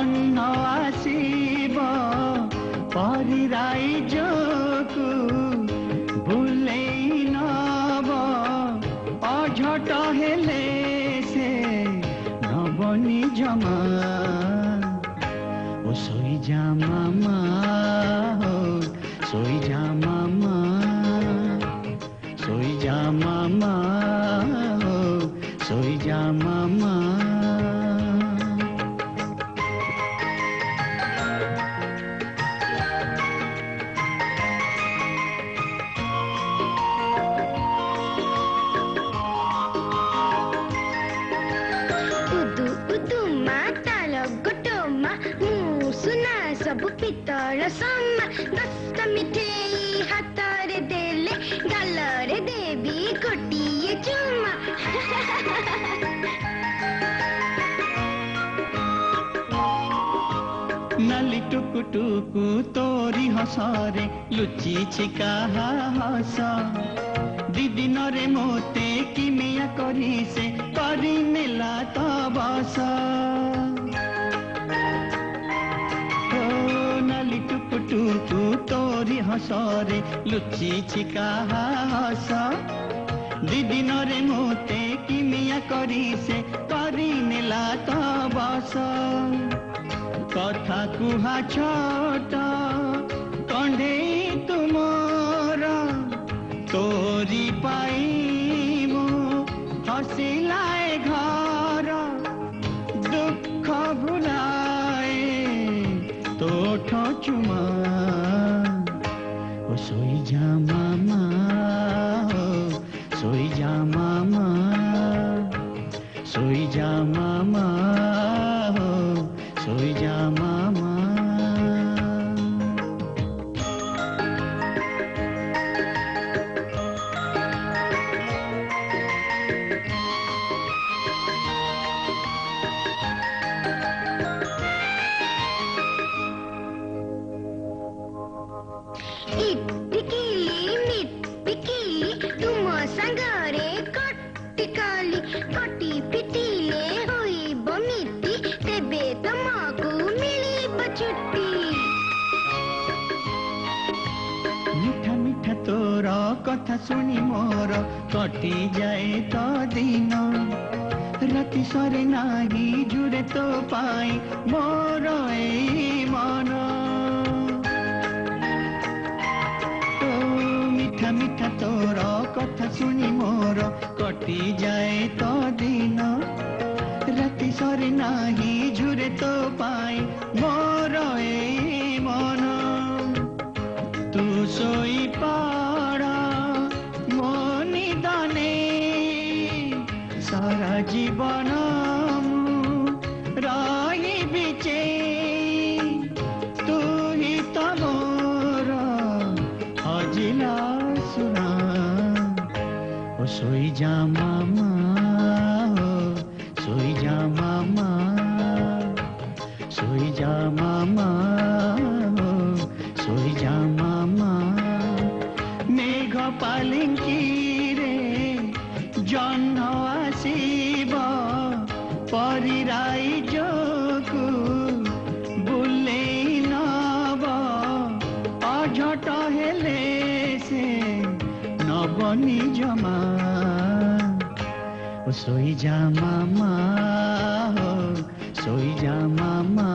जन्म आसीब परी राइजकु भुलेई नब अझट हेले से नबनी जमा ओ सोई जा मामा हो सोई जा मामा सोई जा मामा हो सोई जा मामा सब पितर सम्मा दस्त मिठेई हातरे देले गालरे देवी गोटिए चुम्मा नाली टुकु टुकु तोरी हसरे लुचि छिका हस दीदी नरे मोते किमिया करी से करी नेला तो बस टुकु तोरी हसरे लुचि छिका हस दीदी नरे मोते किमिया करी से करी नेला तो बस कथा कुहा छोट कंढे तुमर तोरी पाई मु हसिलाए घर दुख भुलाए तोठ चुमा ओ सोई जा मामा हो सोई जा मामा सोई जा मामा हो सोई जा मामा मीठा मीठा तोर कथा सुनी मोर कटी जाए तो दिन राति सरे नाही जुड़े तो पाई मोर ए मन मीठा मीठा तोर कथा सुनी मोर कटी जाए तो दिन राति सरे नाही जुड़े तो पाई मोर ए मन तू सोई पाड़ा मोनी दाने सारा जीवन रही बिचे तू ही तो मोर हजिला सुना ओ सोई जा मामा हो सोई जा मामा सोई जा मामा हो सोई जा मामा मेघ पालिंकी रे जन्म आसीब परी राइजकु बुलेई नब अझट हेले से नबनी जमा ओ सोई जा मामा हो सोई जा मामा